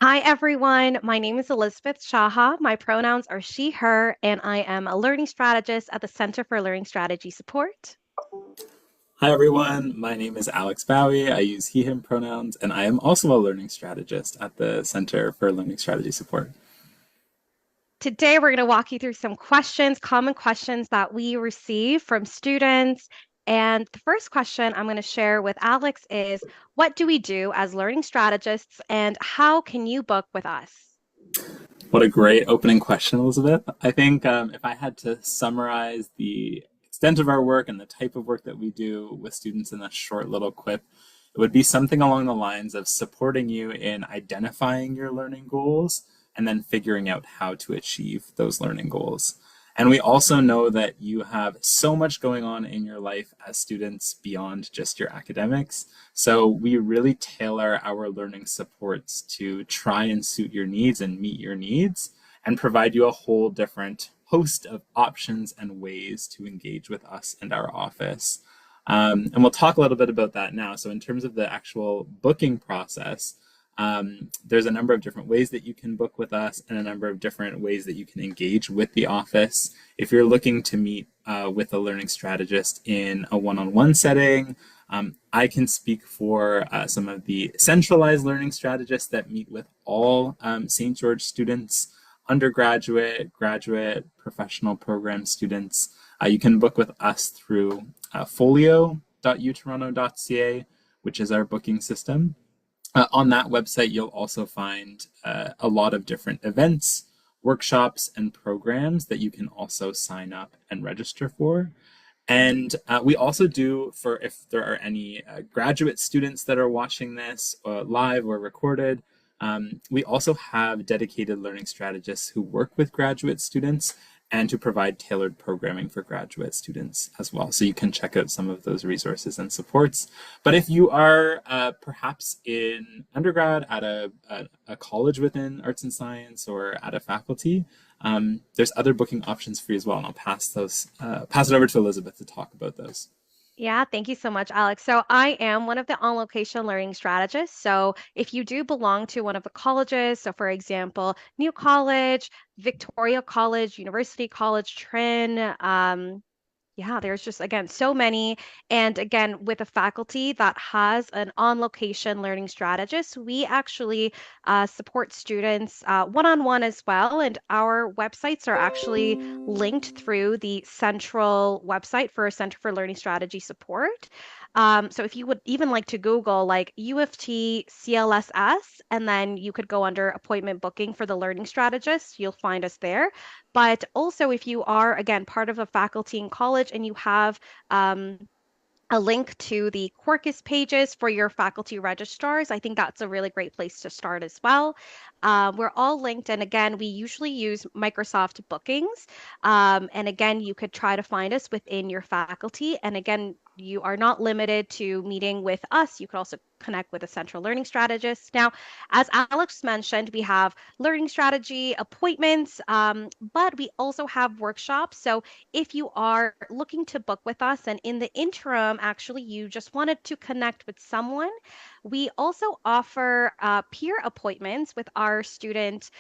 Hi, everyone. My name is Elizabeth Shaha. My pronouns are she, her, and I am a learning strategist at the Center for Learning Strategy Support. Hi everyone, my name is Alex Bowie. I use he, him pronouns, and I am also a learning strategist at the Center for Learning Strategy Support. Today, we're going to walk you through some questions, common questions that we receive from students. And the first question I'm going to share with Alex is, what do we do as learning strategists, and how can you book with us? What a great opening question, Elizabeth. I think if I had to summarize the extent of our work and the type of work that we do with students in a short little quip, it would be something along the lines of supporting you in identifying your learning goals and then figuring out how to achieve those learning goals. And we also know that you have so much going on in your life as students beyond just your academics. So we really tailor our learning supports to try and suit your needs and meet your needs and provide you a whole different host of options and ways to engage with us and our office. And we'll talk a little bit about that now. So in terms of the actual booking process, there's a number of different ways that you can book with us and a number of different ways that you can engage with the office. If you're looking to meet with a learning strategist in a one-on-one setting, I can speak for some of the centralized learning strategists that meet with all St. George students, undergraduate, graduate, professional program students. You can book with us through folio.utoronto.ca, which is our booking system. On that website, you'll also find a lot of different events, workshops, and programs that you can also sign up and register for. And we also do, for if there are any graduate students that are watching this live or recorded, we also have dedicated learning strategists who work with graduate students and to provide tailored programming for graduate students as well. So you can check out some of those resources and supports. But if you are perhaps in undergrad at a college within arts and science or at a faculty, there's other booking options for you as well. And I'll pass it over to Elizabeth to talk about those. Yeah, thank you so much, Alex. So I am one of the on-location learning strategists. So if you do belong to one of the colleges, so for example, New College, Victoria College, University College, Trin, yeah, there's just, again, so many. And again, with a faculty that has an on-location learning strategist, we actually support students one-on-one as well. And our websites are actually linked through the central website for Center for Learning Strategy Support. So if you would even like to Google like UofT CLSS, and then you could go under appointment booking for the learning strategist, you'll find us there. But also, if you are, again, part of a faculty in college and you have a link to the Quarkus pages for your faculty registrars, I think that's a really great place to start as well. We're all linked, and again, we usually use Microsoft Bookings. And again, you could try to find us within your faculty. And again, you are not limited to meeting with us. You could also connect with a central learning strategist. Now, as Alex mentioned, we have learning strategy appointments, but we also have workshops. So if you are looking to book with us and in the interim, actually, you just wanted to connect with someone, we also offer peer appointments with our student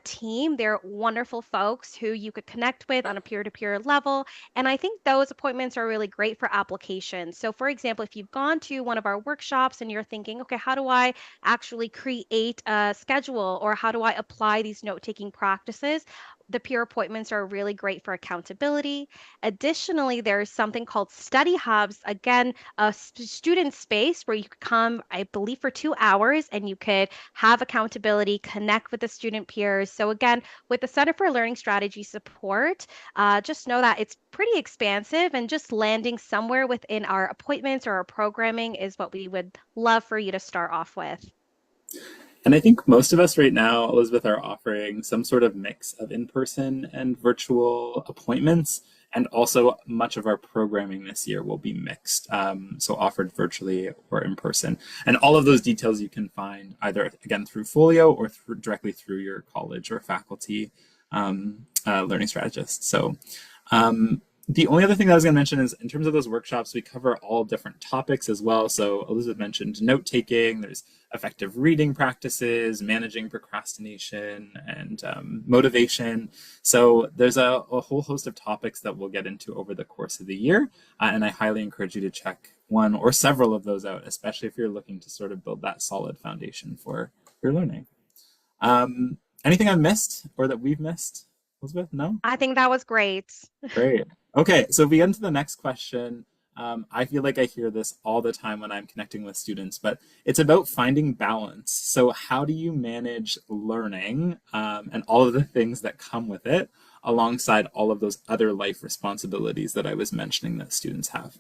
team. They're wonderful folks who you could connect with on a peer-to-peer level. And I think those appointments are really great for applications. So, for example, if you've gone to one of our workshops and you're thinking, okay, how do I actually create a schedule or how do I apply these note-taking practices? The peer appointments are really great for accountability. Additionally, there's something called study hubs. Again, a student space where you could come, I believe, for 2 hours and you could have accountability, connect with the student peers. So, again, with the Center for Learning Strategy Support, just know that it's pretty expansive and just landing somewhere within our appointments or our programming is what we would love for you to start off with. And I think most of us right now, Elizabeth, are offering some sort of mix of in-person and virtual appointments. And also, much of our programming this year will be mixed, so offered virtually or in person. And all of those details you can find either, again, through Folio or directly through your college or faculty learning strategist. So The only other thing that I was going to mention is in terms of those workshops, we cover all different topics as well. So Elizabeth mentioned note taking, there's effective reading practices, managing procrastination, and motivation. So there's a whole host of topics that we'll get into over the course of the year. And I highly encourage you to check one or several of those out, especially if you're looking to sort of build that solid foundation for your learning. Anything I've missed or that we've missed, Elizabeth? No? I think that was great. Great. Okay, so if we get into the next question, I feel like I hear this all the time when I'm connecting with students, but it's about finding balance. So, how do you manage learning and all of the things that come with it alongside all of those other life responsibilities that I was mentioning that students have?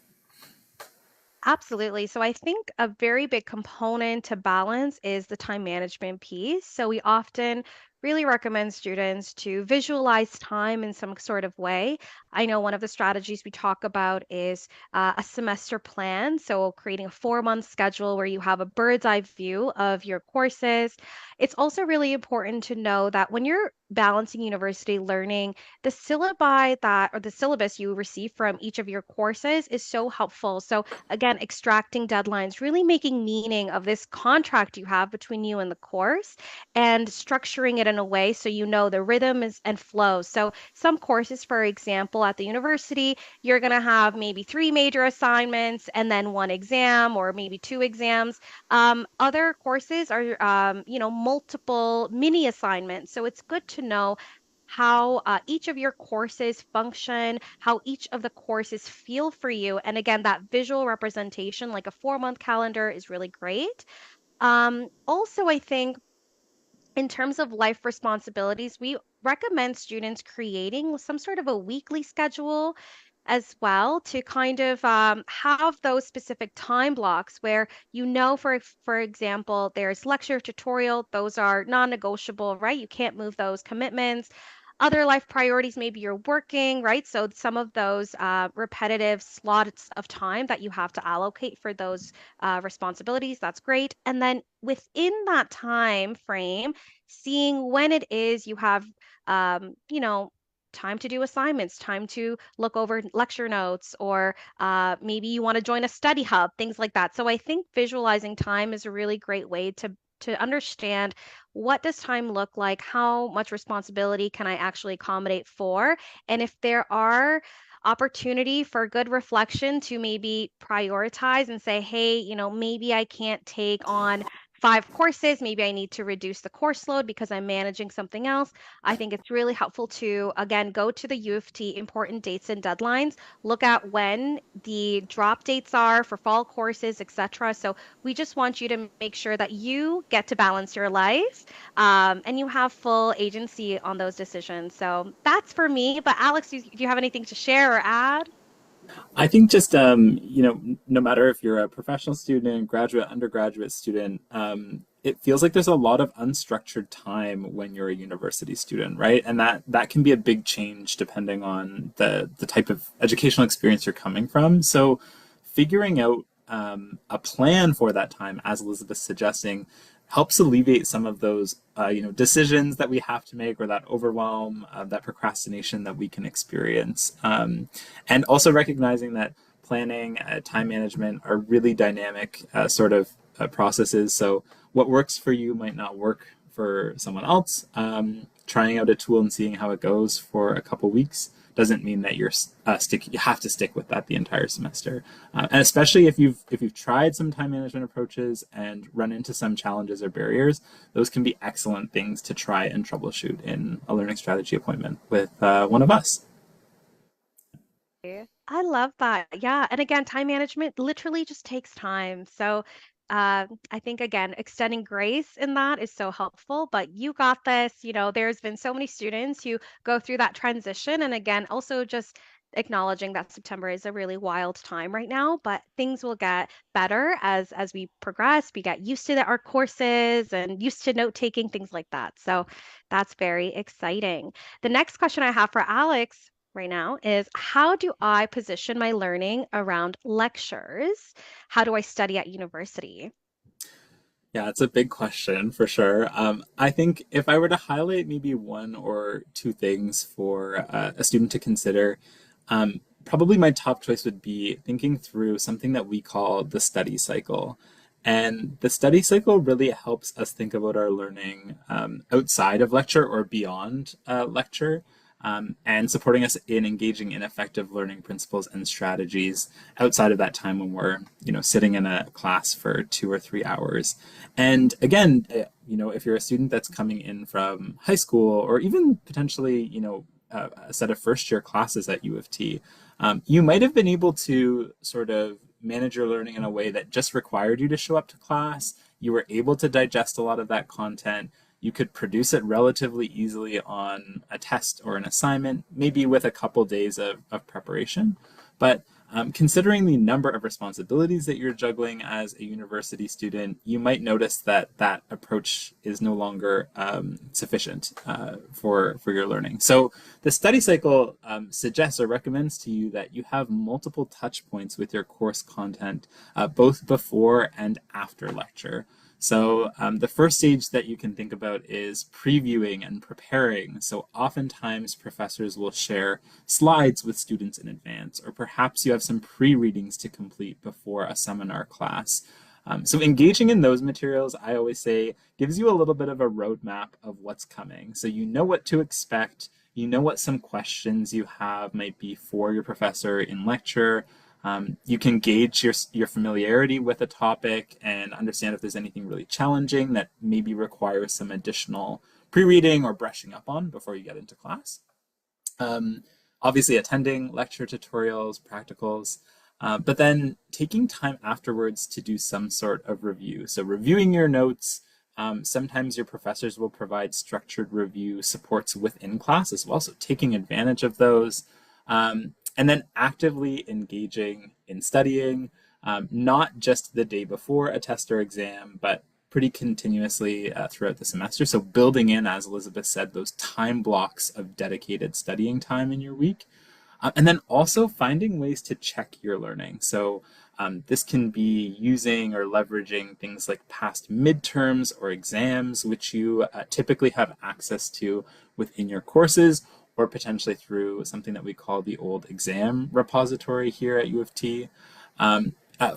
Absolutely. So I think a very big component to balance is the time management piece. So we often really recommend students to visualize time in some sort of way. I know one of the strategies we talk about is a semester plan. So creating a 4 month schedule where you have a bird's eye view of your courses. It's also really important to know that when you're balancing university learning, the syllabi that or the syllabus you receive from each of your courses is so helpful. So again, extracting deadlines, really making meaning of this contract you have between you and the course and structuring it in a way so you know the rhythm is and flow. So some courses, for example, at the university, you're going to have maybe three major assignments and then one exam or maybe two exams. Other courses are, multiple mini assignments. So it's good to know how each of your courses function, how each of the courses feel for you. And again, that visual representation, like a 4 month calendar, is really great. Also, I think in terms of life responsibilities, we recommend students creating some sort of a weekly schedule as well to kind of have those specific time blocks where for example, there's lecture tutorial, those are non-negotiable, right? You can't move those commitments. Other life priorities, maybe you're working, right? So some of those repetitive slots of time that you have to allocate for those responsibilities, that's great. And then within that time frame, seeing when it is you have, um, you know, time to do assignments, time to look over lecture notes, or maybe you want to join a study hub, things like that. So I think visualizing time is a really great way to understand what does time look like, how much responsibility can I actually accommodate for, and if there are opportunity for good reflection to maybe prioritize and say, hey, maybe I can't take on 5 courses. Maybe I need to reduce the course load because I'm managing something else. I think it's really helpful to, again, go to the UofT important dates and deadlines, look at when the drop dates are for fall courses, etc. So we just want you to make sure that you get to balance your life and you have full agency on those decisions. So that's for me. But Alex, do you have anything to share or add? I think just no matter if you're a professional student, graduate, undergraduate student, it feels like there's a lot of unstructured time when you're a university student, right? And that can be a big change depending on the type of educational experience you're coming from. So figuring out a plan for that time, as Elizabeth's suggesting, helps alleviate some of those decisions that we have to make, or that overwhelm, that procrastination that we can experience, and also recognizing that planning, time management are really dynamic sort of processes. So what works for you might not work for someone else. Trying out a tool and seeing how it goes for a couple weeks doesn't mean that you have to stick with that the entire semester. And especially if you've tried some time management approaches and run into some challenges or barriers, those can be excellent things to try and troubleshoot in a learning strategy appointment with one of us. I love that. Yeah. And again, time management literally just takes time. So I think, again, extending grace in that is so helpful, but you got this. There's been so many students who go through that transition. And again, also just acknowledging that September is a really wild time right now, but things will get better as we progress. We get used to our courses and used to note taking, things like that. So that's very exciting. The next question I have for Alex right now is, how do I position my learning around lectures? How do I study at university? Yeah, it's a big question for sure. I think if I were to highlight maybe one or two things for a student to consider, probably my top choice would be thinking through something that we call the study cycle. And the study cycle really helps us think about our learning outside of lecture or beyond lecture, and supporting us in engaging in effective learning principles and strategies outside of that time when we're, sitting in a class for 2 or 3 hours. And again, if you're a student that's coming in from high school or even potentially, a set of first year classes at U of T, you might have been able to sort of manage your learning in a way that just required you to show up to class. You were able to digest a lot of that content. You could produce it relatively easily on a test or an assignment, maybe with a couple days of preparation. But considering the number of responsibilities that you're juggling as a university student, you might notice that that approach is no longer sufficient for your learning. So the study cycle suggests or recommends to you that you have multiple touch points with your course content, both before and after lecture. So the first stage that you can think about is previewing and preparing. So oftentimes professors will share slides with students in advance, or perhaps you have some pre-readings to complete before a seminar class. So engaging in those materials, I always say, gives you a little bit of a roadmap of what's coming. So you know what to expect, you know what some questions you have might be for your professor in lecture. You can gauge your familiarity with a topic and understand if there's anything really challenging that maybe requires some additional pre-reading or brushing up on before you get into class. Um, Obviously, attending lecture tutorials, practicals, but then taking time afterwards to do some sort of review. So reviewing your notes. Sometimes your professors will provide structured review supports within class as well, so taking advantage of those. And then actively engaging in studying, not just the day before a test or exam, but pretty continuously throughout the semester. So building in, as Elizabeth said, those time blocks of dedicated studying time in your week. And then also finding ways to check your learning. So this can be using or leveraging things like past midterms or exams, which you typically have access to within your courses, or potentially through something that we call the old exam repository here at U of T.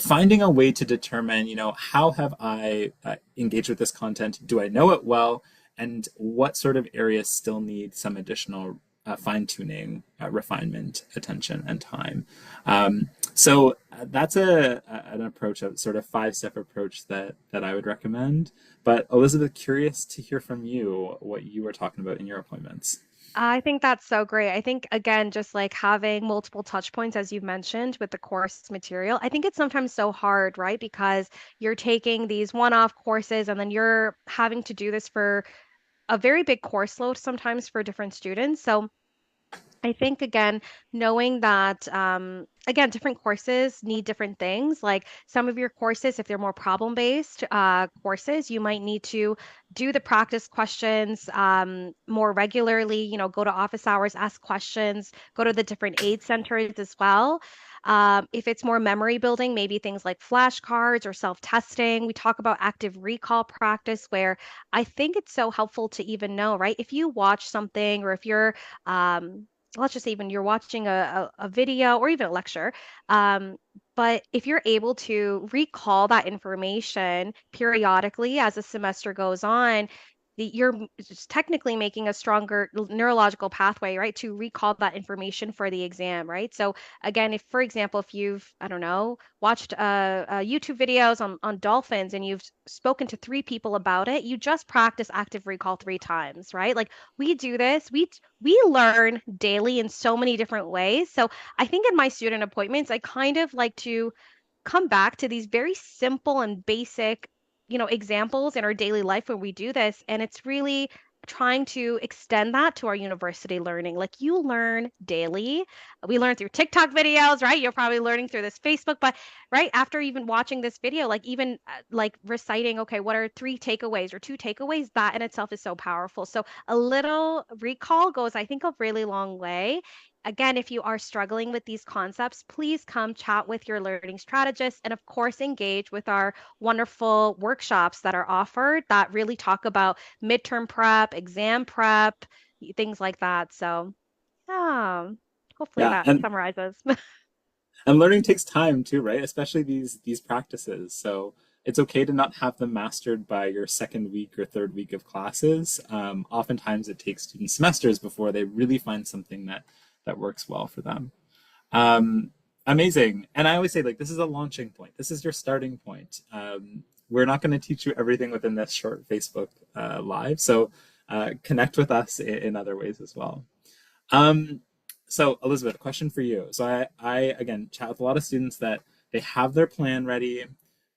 Finding a way to determine, how have I engaged with this content? Do I know it well? And what sort of areas still need some additional fine tuning, refinement, attention, and time? So that's an approach, a sort of 5-step approach that I would recommend. But Elizabeth, curious to hear from you what you were talking about in your appointments. I think that's so great. I think, again, just like having multiple touch points, as you mentioned, with the course material, I think it's sometimes so hard, right? Because you're taking these one-off courses and then you're having to do this for a very big course load sometimes for different students. So I think again, knowing that again, different courses need different things. Like some of your courses, if they're more problem-based courses, you might need to do the practice questions more regularly. Go to office hours, ask questions, go to the different aid centers as well. If it's more memory building, maybe things like flashcards or self-testing. We talk about active recall practice, where I think it's so helpful to even know, right? If you watch something or if you're let's just say even you're watching a video or even a lecture, um, but if you're able to recall that information periodically as the semester goes on, you're just technically making a stronger neurological pathway, right, to recall that information for the exam, right? So again, if for example, if you've, I don't know, watched YouTube videos on dolphins and you've spoken to 3 people about it, you just practice active recall 3 times, right? Like we do this, we learn daily in so many different ways. So I think in my student appointments, I kind of like to come back to these very simple and basic, examples in our daily life where we do this. And it's really trying to extend that to our university learning. Like you learn daily. We learn through TikTok videos, right? You're probably learning through this Facebook, but right after even watching this video, like even like reciting, okay, what are 3 takeaways or 2 takeaways? That in itself is so powerful. So a little recall goes, I think, a really long way. Again, if you are struggling with these concepts, please come chat with your learning strategist and, of course, engage with our wonderful workshops that are offered that really talk about midterm prep, exam prep, things like that. So, yeah. Hopefully Yeah, that summarizes. and learning takes time too, right? Especially these practices. So it's okay to not have them mastered by your second week or third week of classes. Oftentimes, it takes student semesters before they really find something that works well for them. Um, Amazing. And I always say, like, this is a launching point. This is your starting point. We're not going to teach you everything within this short Facebook live. So connect with us in other ways as well. Um, so Elizabeth, a question for you. So I again chat with a lot of students that they have their plan ready,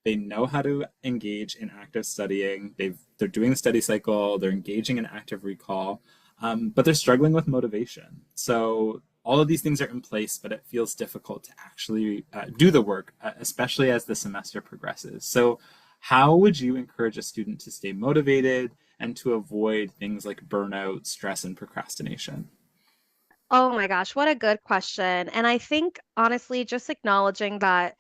they know how to engage in active studying, they're doing the study cycle, they're engaging in active recall, but they're struggling with motivation. So all of these things are in place, but it feels difficult to actually do the work, especially as the semester progresses. So how would you encourage a student to stay motivated and to avoid things like burnout, stress, and procrastination? Oh my gosh, what a good question. And I think honestly, just acknowledging that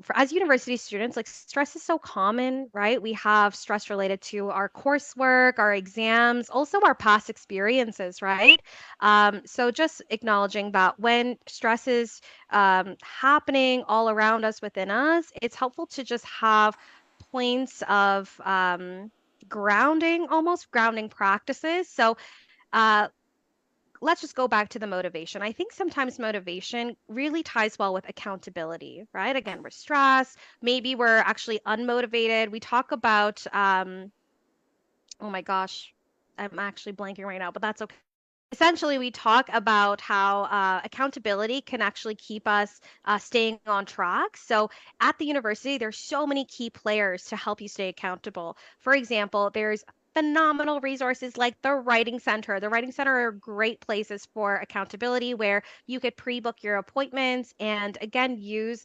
for as university students, like stress is so common, right? We have stress related to our coursework, our exams, also our past experiences, right? So just acknowledging that when stress is happening all around us, within us, it's helpful to just have points of grounding, almost grounding practices. So, uh, let's just go back to the motivation. I think sometimes motivation really ties well with accountability, right? Again, we're stressed. Maybe we're actually unmotivated. We talk about, oh my gosh, I'm actually blanking right now, but that's okay. Essentially, we talk about how accountability can actually keep us staying on track. So, at the university, there's so many key players to help you stay accountable. For example, there's phenomenal resources like the Writing Center. The Writing Center are great places for accountability where you could pre-book your appointments and again use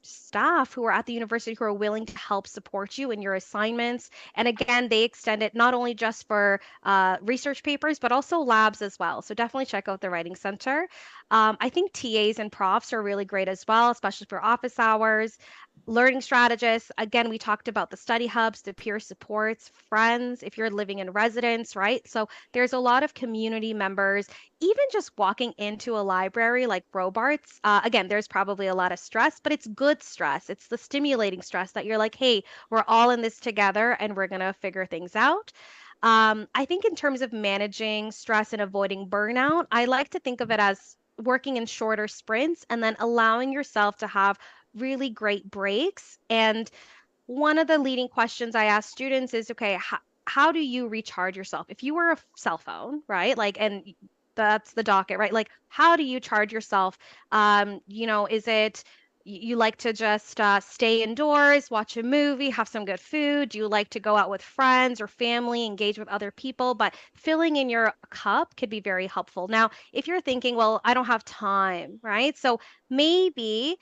staff who are at the university who are willing to help support you in your assignments. And again, they extend it not only just for research papers, but also labs as well. So definitely check out the Writing Center. I think TAs and profs are really great as well, especially for office hours. Learning strategists, again, we talked about the study hubs, the peer supports, friends, if you're living in residence, right? So there's a lot of community members, even just walking into a library like Robarts. Again, there's probably a lot of stress, but it's good stress. It's the stimulating stress that you're like, hey, we're all in this together and we're going to figure things out. I think in terms of managing stress and avoiding burnout, I like to think of it as working in shorter sprints and then allowing yourself to have really great breaks. And one of the leading questions I ask students is, okay, how do you recharge yourself? If you were a cell phone, right? Like, and that's the docket, right? Like, how do you charge yourself? Is it you like to just stay indoors, watch a movie, have some good food? Do you like to go out with friends or family, engage with other people? But filling in your cup could be very helpful. Now, if you're thinking, well, I don't have time, right? So maybe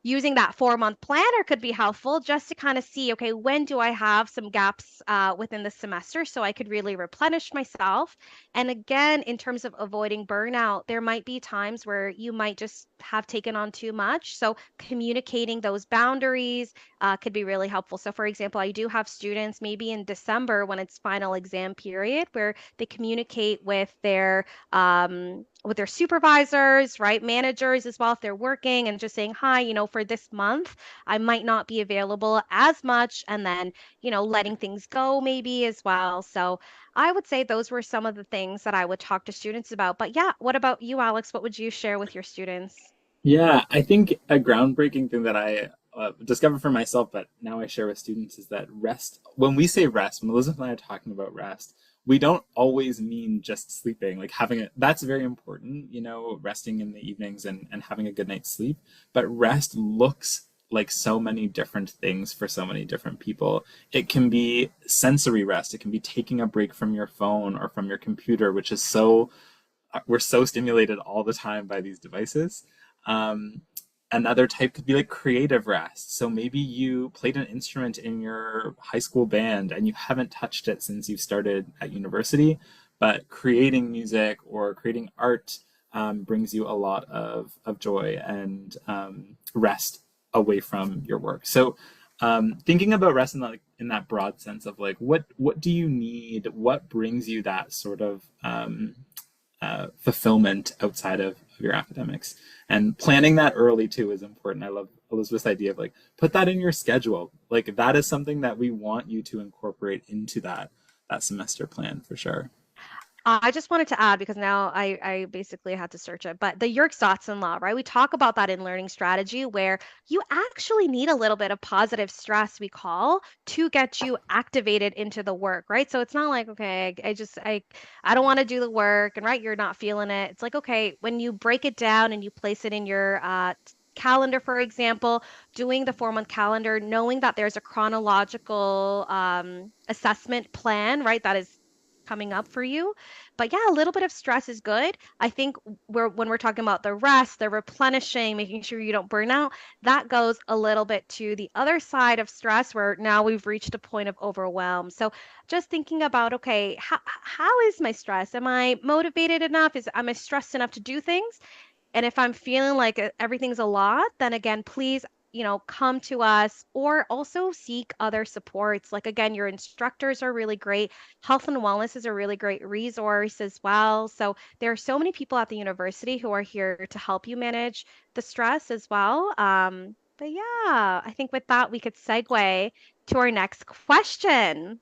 using that 4-month planner could be helpful just to kind of see, okay, when do I have some gaps within the semester so I could really replenish myself. And again, in terms of avoiding burnout, there might be times where you might just have taken on too much. So communicating those boundaries could be really helpful. So for example, I do have students maybe in December when it's final exam period where they communicate with their supervisors, right? Managers as well, if they're working and just saying, hi, for this month, I might not be available as much. And then, letting things go maybe as well. So I would say those were some of the things that I would talk to students about. But yeah, what about you, Alex? What would you share with your students? Yeah, I think a groundbreaking thing that I discovered for myself, but now I share with students, is that rest, when we say rest, when Elizabeth and I are talking about rest, we don't always mean just sleeping, like having it, that's very important, resting in the evenings and having a good night's sleep. But rest looks like so many different things for so many different people. It can be sensory rest, it can be taking a break from your phone or from your computer, which is so we're so stimulated all the time by these devices. Um, Another type could be like creative rest. So maybe you played an instrument in your high school band and you haven't touched it since you started at university, but creating music or creating art brings you a lot of joy and rest away from your work. So thinking about rest in that broad sense of like what do you need? What brings you that sort of fulfillment outside of your academics. And planning that early too is important. I love Elizabeth's idea of like put that in your schedule. Like that is something that we want you to incorporate into that semester plan for sure. I just wanted to add because now I basically had to search it, but the Yerkes-Dodson law, right? We talk about that in learning strategy where you actually need a little bit of positive stress, we call, to get you activated into the work, right? So it's not like, okay, I don't want to do the work and right, you're not feeling it. It's like, okay, when you break it down and you place it in your calendar, for example, doing the 4 month calendar, knowing that there's a chronological assessment plan, right? That is coming up for you. But yeah, a little bit of stress is good. I think when we're talking about the rest, the replenishing, making sure you don't burn out, that goes a little bit to the other side of stress where now we've reached a point of overwhelm. So just thinking about, okay, how is my stress? Am I motivated enough? Am I stressed enough to do things? And if I'm feeling like everything's a lot, then again, please, come to us or also seek other supports. Like, again, your instructors are really great. Health and wellness is a really great resource as well. So, there are so many people at the university who are here to help you manage the stress as well. But yeah, I think with that, we could segue to our next question.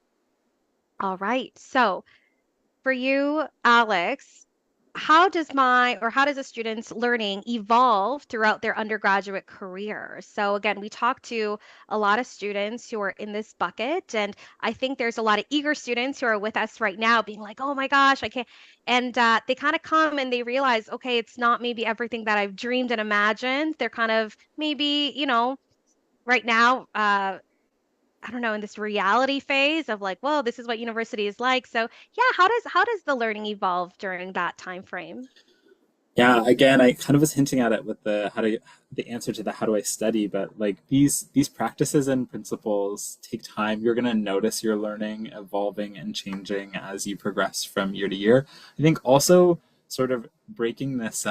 All right. So, for you, Alex, how does a student's learning evolve throughout their undergraduate career? So again, we talk to a lot of students who are in this bucket, and I think there's a lot of eager students who are with us right now being like, oh my gosh, I can't. And they kind of come and they realize, okay, it's not maybe everything that I've dreamed and imagined. They're kind of maybe, right now, I don't know, in this reality phase of like, well, this is what university is like. So yeah, how does the learning evolve during that time frame? Yeah, again, I kind of was hinting at it with the answer to the how do I study, but like these practices and principles take time. You're gonna notice your learning evolving and changing as you progress from year to year. I think also sort of breaking this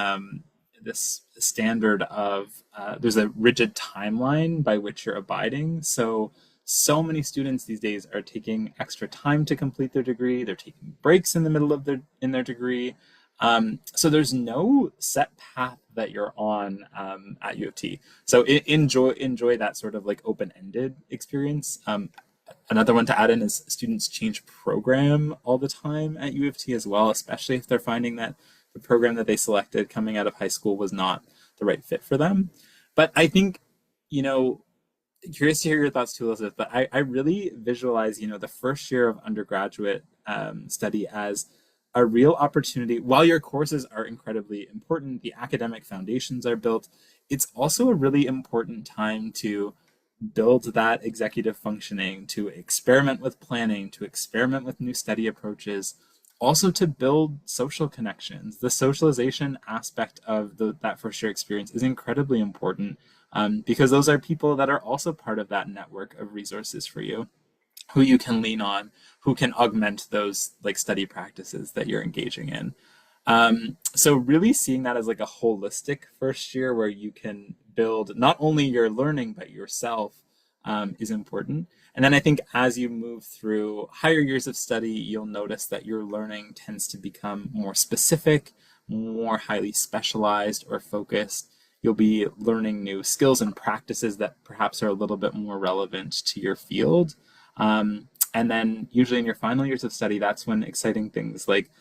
standard of there's a rigid timeline by which you're abiding. So many students these days are taking extra time to complete their degree. They're taking breaks in the middle of their degree. So there's no set path that you're on at U of T. So enjoy that sort of like open ended experience. Another one to add in is students change program all the time at U of T as well, especially if they're finding that the program that they selected coming out of high school was not the right fit for them. But I think, you know, curious to hear your thoughts too, Elizabeth. But I really visualize, the first year of undergraduate study as a real opportunity. While your courses are incredibly important, the academic foundations are built. It's also a really important time to build that executive functioning, to experiment with planning, to experiment with new study approaches, also to build social connections. The socialization aspect of that first year experience is incredibly important because those are people that are also part of that network of resources for you, who you can lean on, who can augment those like study practices that you're engaging in. So really seeing that as like a holistic first year where you can build not only your learning but yourself is important. And then I think as you move through higher years of study, you'll notice that your learning tends to become more specific, more highly specialized or focused. You'll be learning new skills and practices that perhaps are a little bit more relevant to your field. And then usually in your final years of study, that's when exciting things like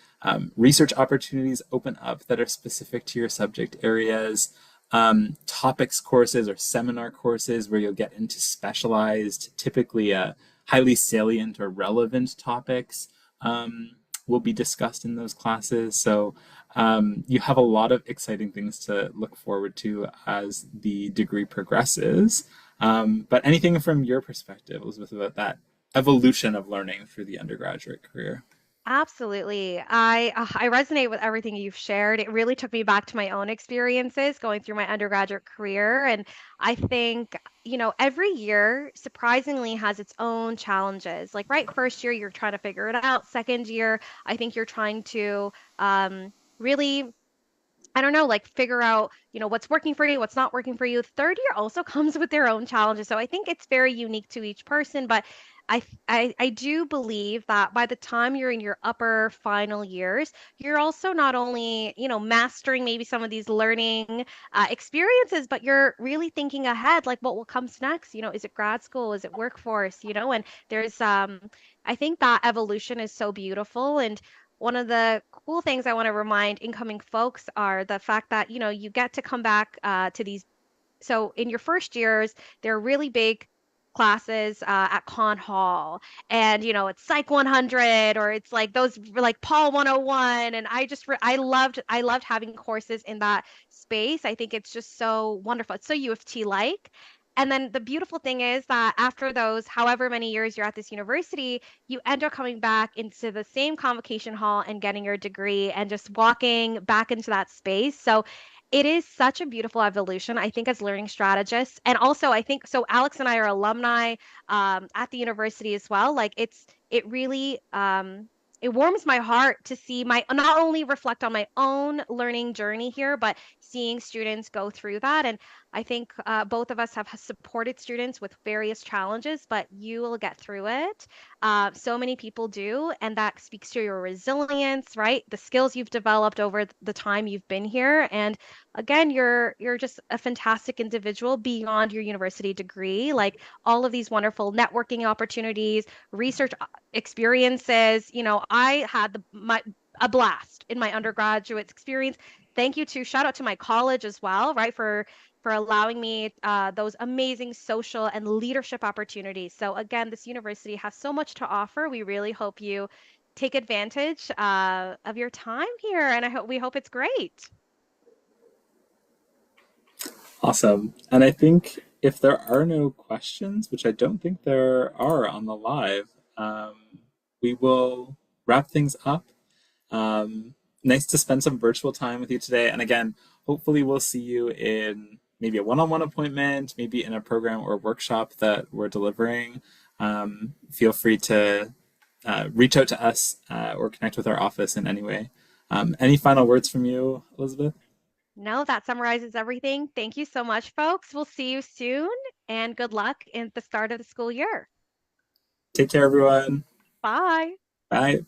research opportunities open up that are specific to your subject areas, topics courses or seminar courses where you'll get into specialized, typically highly salient or relevant topics will be discussed in those classes. So you have a lot of exciting things to look forward to as the degree progresses. But anything from your perspective, Elizabeth, about that evolution of learning through the undergraduate career? Absolutely. I resonate with everything you've shared. It really took me back to my own experiences going through my undergraduate career. And I think, every year surprisingly has its own challenges. Like, right, first year, you're trying to figure it out. Second year, I think you're trying to really I don't know, like figure out, what's working for you, what's not working for you. Third year also comes with their own challenges. So I think it's very unique to each person. But I do believe that by the time you're in your upper final years, you're also not only, mastering maybe some of these learning experiences, but you're really thinking ahead, like what will comes next? Is it grad school? Is it workforce? And there's I think that evolution is so beautiful. And one of the cool things I want to remind incoming folks are the fact that, you get to come back to these so in your first years, there are really big classes at Con Hall, and it's Psych 100 or it's like those like Paul 101, and I loved having courses in that space. I think it's just so wonderful. It's so UofT like. And then the beautiful thing is that after those, however many years you're at this university, you end up coming back into the same convocation hall and getting your degree and just walking back into that space. So it is such a beautiful evolution, I think, as learning strategists. And also, I think so. Alex and I are alumni at the university as well. Like, it really it warms my heart to see my not only reflect on my own learning journey here, but seeing students go through that. And I think both of us have supported students with various challenges, but you will get through it. So many people do, and that speaks to your resilience, right? The skills you've developed over the time you've been here, and again, you're just a fantastic individual beyond your university degree. Like all of these wonderful networking opportunities, research experiences. I had a blast in my undergraduate experience. Thank you to shout out to my college as well, right, for allowing me those amazing social and leadership opportunities. So again, this university has so much to offer. We really hope you take advantage of your time here, and we hope it's great. Awesome. And I think if there are no questions, which I don't think there are on the live, um, we will wrap things up. Nice to spend some virtual time with you today. And again, hopefully, we'll see you in maybe a one on one appointment, maybe in a program or workshop that we're delivering. Feel free to reach out to us or connect with our office in any way. Any final words from you, Elizabeth? No, that summarizes everything. Thank you so much, folks. We'll see you soon, and good luck in the start of the school year. Take care, everyone. Bye. Bye.